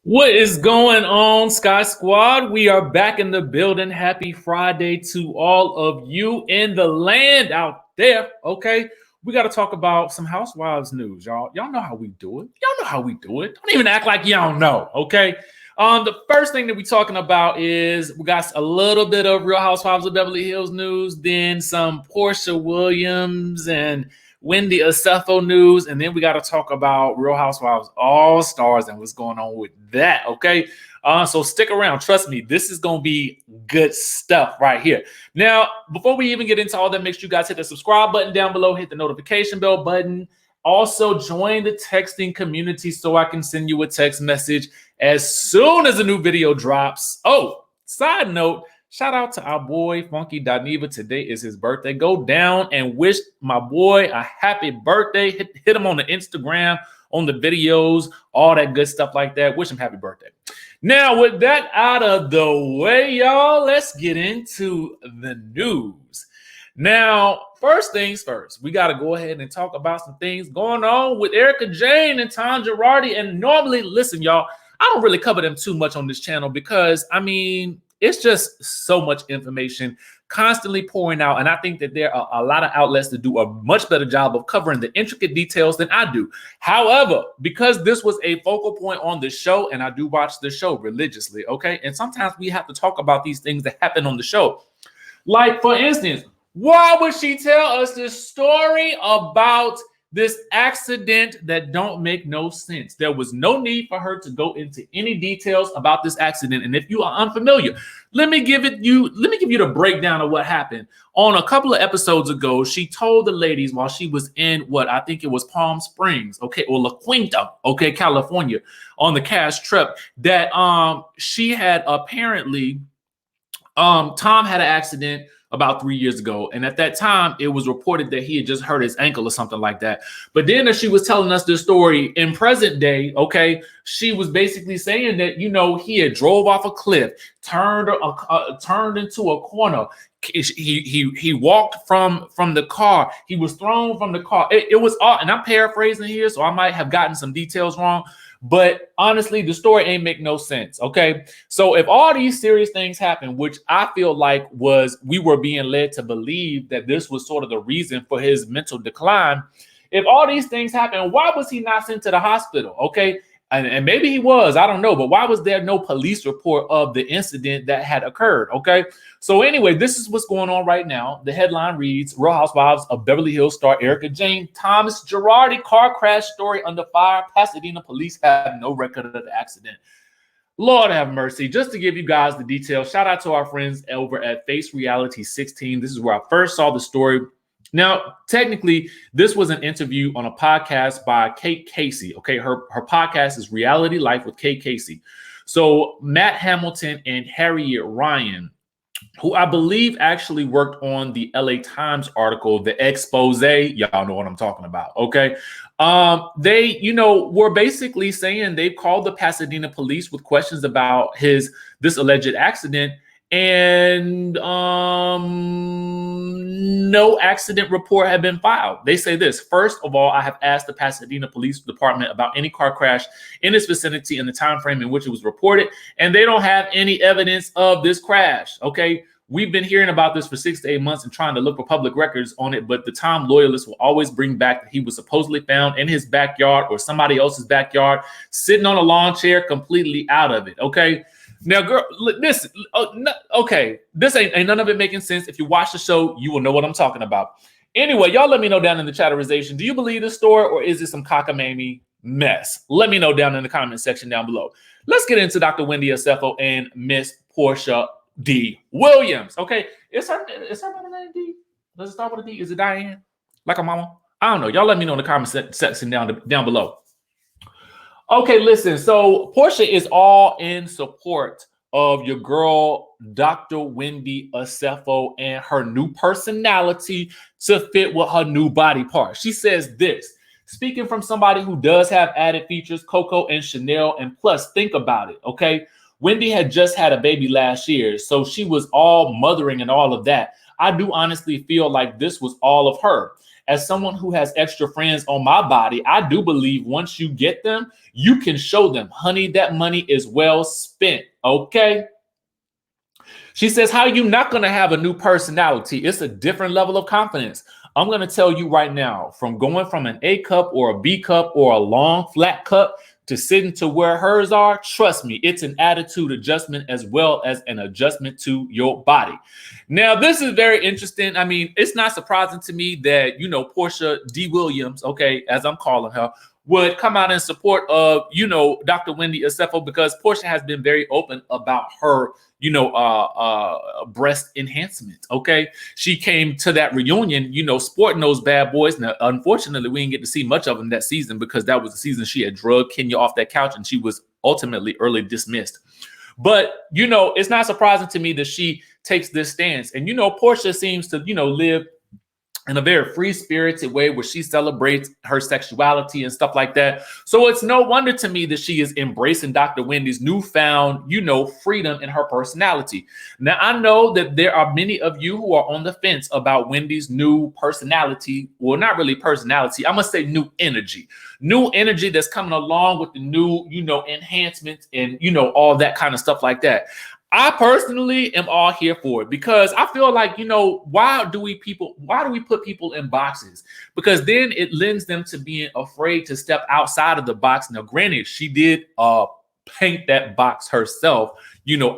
What is going on, Sky Squad? We are back in the building. Happy Friday to all of you in the land out there. Okay, we got to talk about some Housewives news, y'all. Y'all know how we do it. Y'all know how we do it. Don't even act like y'all know. Okay. The first thing that we're talking about is we got a little bit of Real Housewives of Beverly Hills news, then some Porsha Williams and Wendy Osefo news, and then we got to talk about Real Housewives Allstars and what's going on with that, okay? So stick around. Trust me, this is going to be good stuff right here. Now, before we even get into all that, make sure you guys hit the subscribe button down below, hit the notification bell button. Also, join the texting community so I can send you a text message as soon as a new video drops. Oh, side note, shout out to our boy, Funky.Neva. Today is his birthday. Go down and wish my boy a happy birthday. Hit him on the Instagram, on the videos, all that good stuff like that. Wish him happy birthday. Now, with that out of the way, y'all, let's get into the news. Now, first things first, we got to go ahead and talk about some things going on with Erika Jayne and Tom Girardi. And normally, listen, y'all, I don't really cover them too much on this channel because, I mean, it's just so much information constantly pouring out. And I think that there are a lot of outlets that do a much better job of covering the intricate details than I do. However, because this was a focal point on the show, and I do watch the show religiously, okay? And sometimes we have to talk about these things that happen on the show. Like, for instance, why would she tell us this story about this accident that don't make no sense? There was no need for her to go into any details about this accident. And if you are unfamiliar, let me give you the breakdown of what happened. On a couple of episodes ago, she told the ladies while she was in what I think it was Palm Springs, okay, or La Quinta, okay, California, on the cash trip, that she had apparently Tom had an accident about 3 years ago. And at that time, it was reported that he had just hurt his ankle or something like that. But then as she was telling us this story in present day, okay, she was basically saying that, you know, he had drove off a cliff, turned into a corner. He walked from the car. He was thrown from the car. It was odd. And I'm paraphrasing here, so I might have gotten some details wrong. But honestly, the story ain't make no sense, okay? So if all these serious things happen, which I feel like we were being led to believe that this was sort of the reason for his mental decline. If all these things happen, why was he not sent to the hospital, okay? And maybe he was, I don't know, but why was there no police report of the incident that had occurred, okay? So anyway, this is what's going on right now. The headline reads, Real Housewives of Beverly Hills star Erika Jayne, Thomas Girardi car crash story under fire. Pasadena police have no record of the accident. Lord have mercy. Just to give you guys the details, shout out to our friends over at Face Reality 16. This is where I first saw the story. Now, technically, this was an interview on a podcast by Kate Casey. Okay, her podcast is Reality Life with Kate Casey. So Matt Hamilton and Harriet Ryan, who I believe actually worked on the LA Times article, the expose, y'all know what I'm talking about, okay? They, you know, were basically saying they've called the Pasadena police with questions about this alleged accident, and no accident report had been filed. They say this: first of all, I have asked the Pasadena Police Department about any car crash in its vicinity in the time frame in which it was reported, and they don't have any evidence of this crash. Okay, we've been hearing about this for 6 to 8 months and trying to look for public records on it, but the Tom loyalists will always bring back that he was supposedly found in his backyard or somebody else's backyard, sitting on a lawn chair, completely out of it. Okay. Now, girl, this ain't none of it making sense. If you watch the show, you will know what I'm talking about. Anyway, y'all let me know down in the chatterization. Do you believe this story, or is it some cockamamie mess? Let me know down in the comment section down below. Let's get into Dr. Wendy Osefo and Miss Porsha D. Williams. Okay, is her name D? Does it start with a D? Is it Diane? Like a mama? I don't know. Y'all let me know in the comment section down below. Okay, listen, so Porsha is all in support of your girl, Dr. Wendy Osefo, and her new personality to fit with her new body part. She says this, speaking from somebody who does have added features, Coco and Chanel, and plus, think about it, okay? Wendy had just had a baby last year, so she was all mothering and all of that. I do honestly feel like this was all of her. as someone who has extra friends on my body, I do believe once you get them, you can show them, honey, that money is well spent. Okay. She says, how are you not going to have a new personality? It's a different level of confidence. I'm going to tell you right now, from going from an A cup or a B cup or a long flat cup to sitting to where hers are, trust me, it's an attitude adjustment as well as an adjustment to your body. Now, this is very interesting. I mean, it's not surprising to me that, Porsha D. Williams, okay, as I'm calling her, would come out in support of, Dr. Wendy Osefo, because Porsha has been very open about her, breast enhancement. Okay. She came to that reunion, sporting those bad boys. Now, unfortunately, we didn't get to see much of them that season because that was the season she had drugged Kenya off that couch and she was ultimately early dismissed. But, it's not surprising to me that she takes this stance. And, Porsha seems to, live in a very free-spirited way where she celebrates her sexuality and stuff like that. So it's no wonder to me that she is embracing Dr. Wendy's newfound, freedom in her personality. Now, I know that there are many of you who are on the fence about Wendy's new personality. Well, not really personality. I'm going to say new energy. New energy that's coming along with the new, enhancements and, all that kind of stuff like that. I personally am all here for it because I feel like, why do we put people in boxes? Because then it lends them to being afraid to step outside of the box. Now, granted, she did paint that box herself,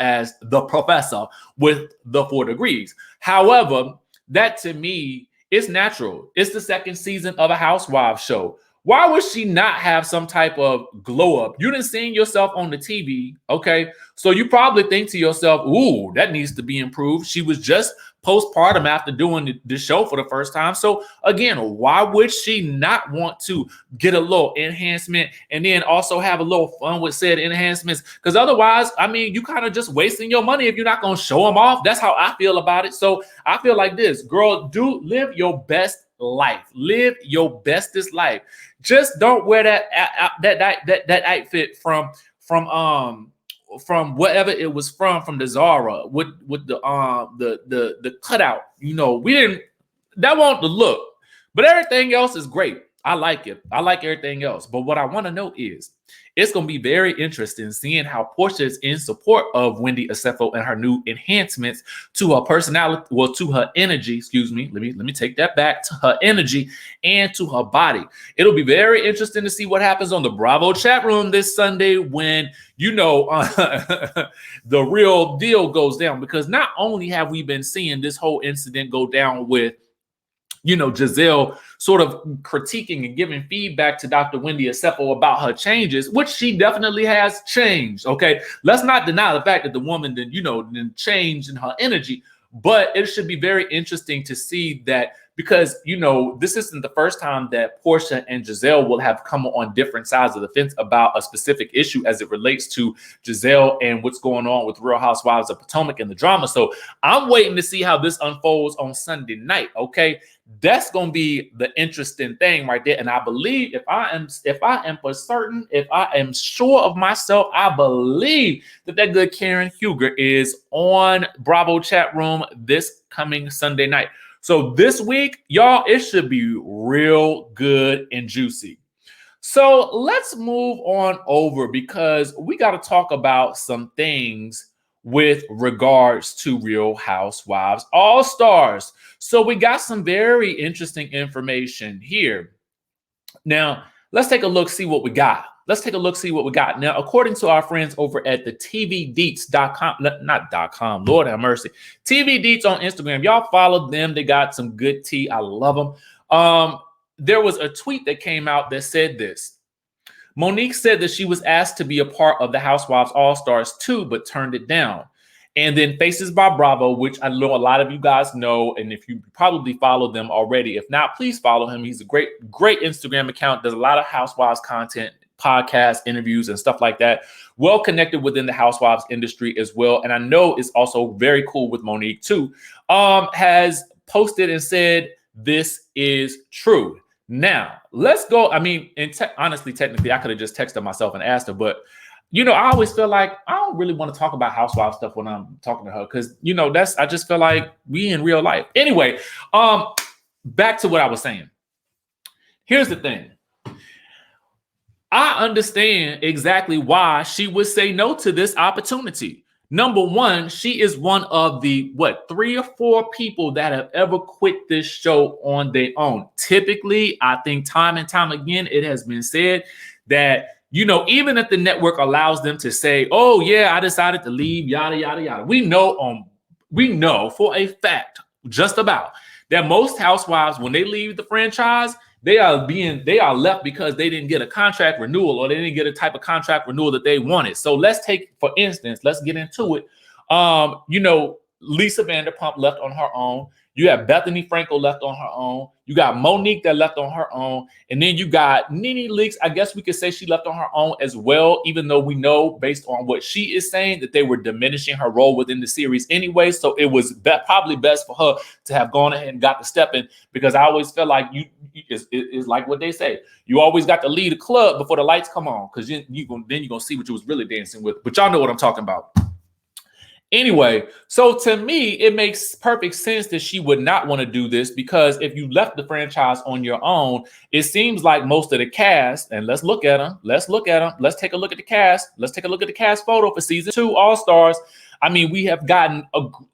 as the professor with the 4 degrees. However, that to me is natural. It's the second season of a Housewives show. Why would she not have some type of glow up? You didn't see yourself on the TV, okay? So you probably think to yourself, ooh, that needs to be improved. She was just postpartum after doing the show for the first time. So again, why would she not want to get a little enhancement and then also have a little fun with said enhancements? Because otherwise, I mean, you kind of just wasting your money if you're not going to show them off. That's how I feel about it. So I feel like this, girl, do live your best life. Live your bestest life. Just don't wear that outfit from whatever it was from the Zara with the cutout. We didn't. That won't the look, but everything else is great. I like it. I like everything else. But what I want to know is, it's going to be very interesting seeing how Porsha is in support of Wendy Osefo and her new enhancements to her personality, well, to her energy, excuse me. Let me take that back, to her energy and to her body. It'll be very interesting to see what happens on the Bravo chat room this Sunday when, the real deal goes down. Because not only have we been seeing this whole incident go down with, Giselle sort of critiquing and giving feedback to Dr. Wendy Osefo about her changes, which she definitely has changed. Okay. Let's not deny the fact that the woman then changed in her energy, but it should be very interesting to see that because, this isn't the first time that Porsha and Giselle will have come on different sides of the fence about a specific issue as it relates to Giselle and what's going on with Real Housewives of Potomac and the drama. So I'm waiting to see how this unfolds on Sunday night. Okay. That's going to be the interesting thing right there. And I believe if I am for certain, if I am sure of myself, I believe that good Karen Huger is on Bravo chat room this coming Sunday night. So this week, y'all, it should be real good and juicy. So let's move on over because we got to talk about some things with regards to Real Housewives Allstars. So we got some very interesting information here. Now, let's take a look, see what we got. Now, according to our friends over at the tvdeets.com, not .com, Lord have mercy, TV Deets on Instagram. Y'all follow them. They got some good tea. I love them. There was a tweet that came out that said this. Monique said that she was asked to be a part of the Housewives Allstars 2, but turned it down. And then Faces by Bravo, which I know a lot of you guys know, and if you probably follow them already, if not, please follow him. He's a great Instagram account, does a lot of Housewives content, podcasts, interviews, and stuff like that. Well connected within the Housewives industry as well. And I know it's also very cool with Monique too. Has posted and said, this is true. Now, let's go. I mean, honestly, technically, I could have just texted myself and asked her, but I always feel like I don't really want to talk about housewife stuff when I'm talking to her because, I just feel like we in real life. Anyway, back to what I was saying. Here's the thing. I understand exactly why she would say no to this opportunity. Number one, she is one of the 3 or 4 people that have ever quit this show on their own. Typically, I think time and time again, it has been said that, even if the network allows them to say, oh yeah, I decided to leave, yada, yada, yada. We know for a fact, just about, that most housewives, when they leave the franchise, they are left because they didn't get a contract renewal, or they didn't get a type of contract renewal that they wanted. So let's take, for instance, let's get into it. Lisa Vanderpump left on her own. You have Bethany Frankel left on her own. You got Monique that left on her own. And then you got Nene Leakes. I guess we could say she left on her own as well, even though we know based on what she is saying that they were diminishing her role within the series anyway. So it was probably best for her to have gone ahead and got the step in, because I always feel like it's like what they say. You always got to lead a club before the lights come on, because then you're going to see what you was really dancing with. But y'all know what I'm talking about. Anyway, so to me, it makes perfect sense that she would not want to do this, because if you left the franchise on your own, it seems like most of the cast, and let's look at them. Let's take a look at the cast. Let's take a look at the cast photo for season 2 All-Stars. I mean, we have gotten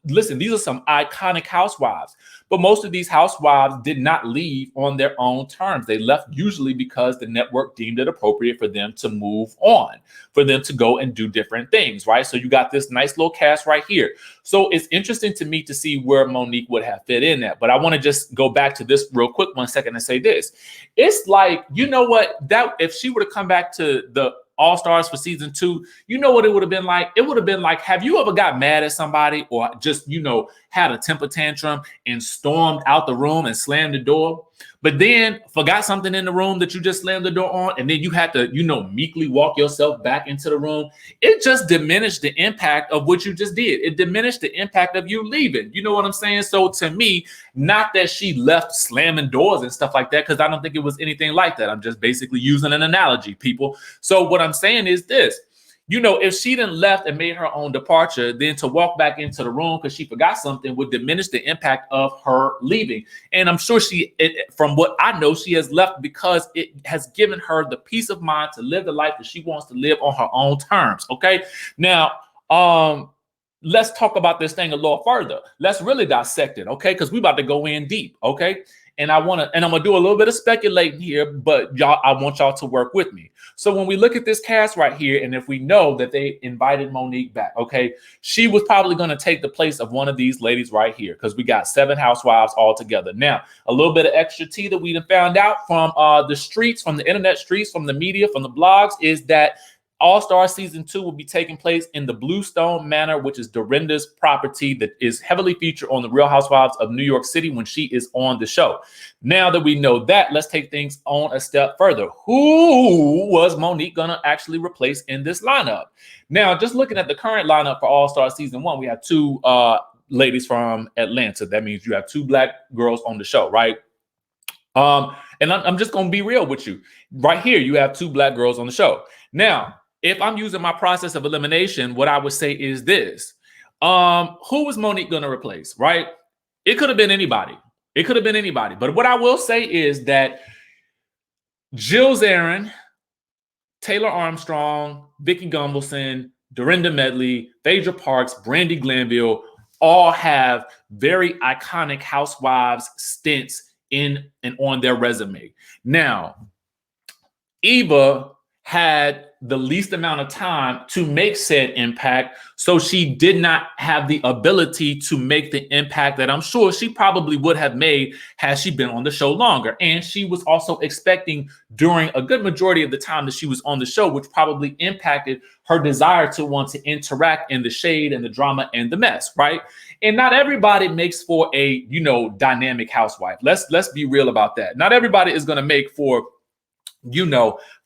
listen, these are some iconic housewives, but most of these housewives did not leave on their own terms. They left usually because the network deemed it appropriate for them to move on, for them to go and do different things, right? So you got this nice little cast right here. So it's interesting to me to see where Monique would have fit in at. But I want to just go back to this real quick 1 second and say this. It's like, that if she were to come back to the All-Stars for season 2, you know what it would have been like? It would have been like, have you ever got mad at somebody, or just, had a temper tantrum and stormed out the room and slammed the door, but then forgot something in the room that you just slammed the door on, and then you had to, meekly walk yourself back into the room? It just diminished the impact of what you just did. It diminished the impact of you leaving. You know what I'm saying? So to me, not that she left slamming doors and stuff like that, because I don't think it was anything like that. I'm just basically using an analogy, people. So what I'm saying is this. If she didn't left and made her own departure, then to walk back into the room because she forgot something would diminish the impact of her leaving. And I'm sure from what I know, she has left because it has given her the peace of mind to live the life that she wants to live on her own terms. Okay. Now, let's talk about this thing a little further. Let's really dissect it. Okay. Because we're about to go in deep. Okay. And I'm going to do a little bit of speculating here, but I want y'all to work with me. So when we look at this cast right here, and if we know that they invited Monique back, okay, she was probably going to take the place of one of these ladies right here, because we got 7 housewives all together. Now, a little bit of extra tea that we found out from the streets, from the internet streets, from the media, from the blogs, is that All-Star season 2 will be taking place in the Bluestone Manor, which is Dorinda's property that is heavily featured on the Real Housewives of New York City when she is on the show. Now that we know that, let's take things on a step further. Who was Monique going to actually replace in this lineup? Now, just looking at the current lineup for All-Star season 1, we have 2 ladies from Atlanta. That means you have 2 black girls on the show, right? And I'm just going to be real with you. Right here, you have 2 black girls on the show. Now, if I'm using my process of elimination, what I would say is this. Who was Monique going to replace, right? It could have been anybody. But what I will say is that Jill Zarin, Taylor Armstrong, Vicki Gunvalson, Dorinda Medley, Phaedra Parks, Brandy Glanville all have very iconic housewives stints in and on their resume. Now, Eva had the least amount of time to make said impact, so she did not have the ability to make the impact that I'm sure she probably would have made had she been on the show longer. And she was also expecting during a good majority of the time that she was on the show, which probably impacted her desire to want to interact in the shade and the drama and the mess, right? And not everybody makes for a, dynamic housewife. Let's be real about that. Not everybody is going to make for,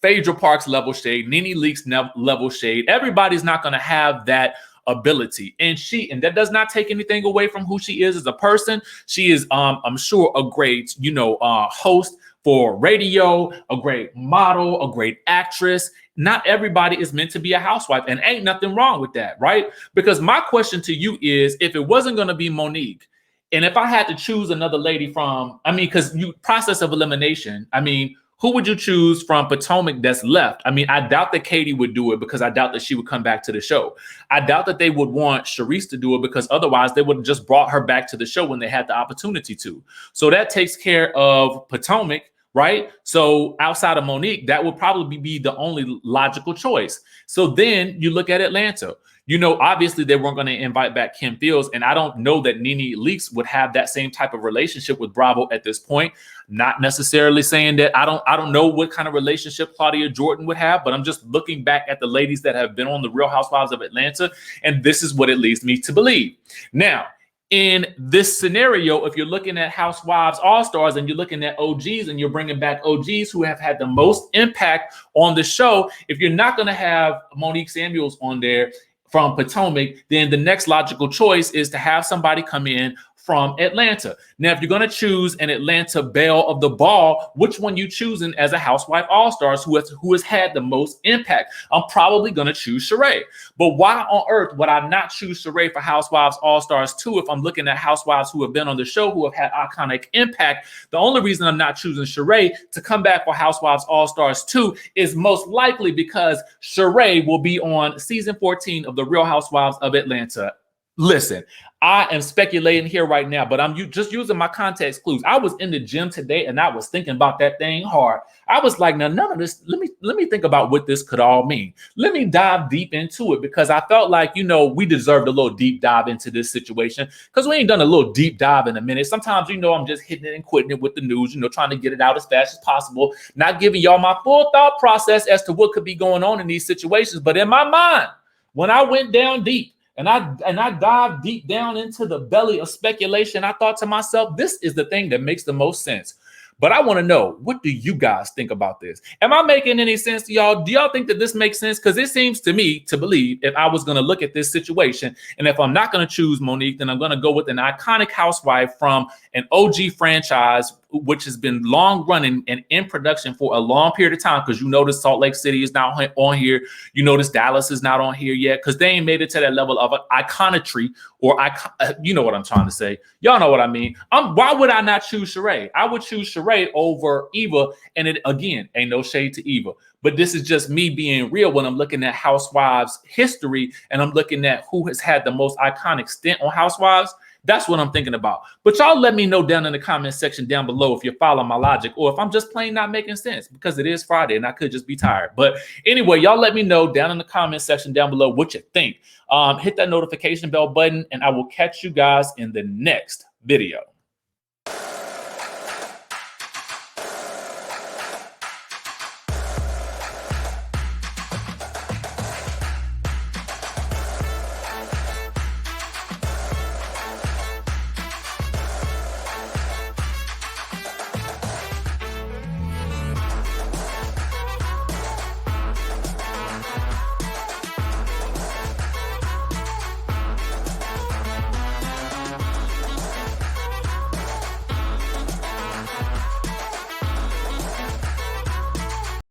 Phaedra Parks level shade, Nene Leakes level shade. Everybody's not going to have that ability. And that does not take anything away from who she is as a person. She is, I'm sure, a great, host for radio, a great model, a great actress. Not everybody is meant to be a housewife, and ain't nothing wrong with that, right? Because my question to you is, if it wasn't going to be Monique, And if I had to choose another lady from, I mean, because you process of elimination, I mean, who would you choose from Potomac that's left? I mean, I doubt that Katie would do it because I doubt that she would come back to the show. I doubt that they would want Charisse to do it because otherwise they would have just brought her back to the show when they had the opportunity to. So that takes care of Potomac, right? So outside of Monique, that would probably be the only logical choice. So then you look at Atlanta. You know, obviously they weren't going to invite back Kim Fields, and I don't know that Nene Leakes would have that same type of relationship with Bravo at this point. Not necessarily saying that I don't know what kind of relationship Claudia Jordan would have, but I'm just looking back at the ladies that have been on the Real Housewives of Atlanta, and this is what it leads me to believe. Now, in this scenario, if you're looking at Housewives All-Stars and you're looking at OGs and you're bringing back OGs who have had the most impact on the show, if you're not going to have Monique Samuels on there from Potomac, then the next logical choice is to have somebody come in from Atlanta. Now, if you're going to choose an Atlanta belle of the ball, which one you choosing as a Housewife All-Stars who has had the most impact? I'm probably going to choose Sheree. But why on earth would I not choose Sheree for Housewives All-Stars 2 if I'm looking at housewives who have been on the show, who have had iconic impact? The only reason I'm not choosing Sheree to come back for Housewives All-Stars 2 is most likely because Sheree will be on season 14 of The Real Housewives of Atlanta. Listen, I am speculating here right now, but I'm just using my context clues. I was in the gym today and I was thinking about that thing hard. I was like, now none of this, let me think about what this could all mean. Let me dive deep into it because I felt like, you know, we deserved a little deep dive into this situation because we ain't done a little deep dive in a minute. Sometimes, you know, I'm just hitting it and quitting it with the news, you know, trying to get it out as fast as possible, not giving y'all my full thought process as to what could be going on in these situations. But in my mind, when I went down deep, and I dived deep down into the belly of speculation, I thought to myself, this is the thing that makes the most sense. But I want to know, what do you guys think about this? Am I making any sense to y'all? Do y'all think that this makes sense? Because it seems to me to believe if I was going to look at this situation, and if I'm not going to choose Monique, then I'm going to go with an iconic housewife from an OG franchise, which has been long running and in production for a long period of time. Because you notice Salt Lake City is not on here. You notice Dallas is not on here yet because they ain't made it to that level of iconotry or you know what I'm trying to say. Y'all know what I mean. Why would I not choose Sheree? I would choose Sheree over Eva. And it, again, ain't no shade to Eva. But this is just me being real when I'm looking at Housewives history and I'm looking at who has had the most iconic stint on Housewives. That's what I'm thinking about. But y'all let me know down in the comment section down below if you're following my logic or if I'm just plain not making sense because it is Friday and I could just be tired. But anyway, y'all let me know down in the comment section down below what you think. Hit that notification bell button and I will catch you guys in the next video.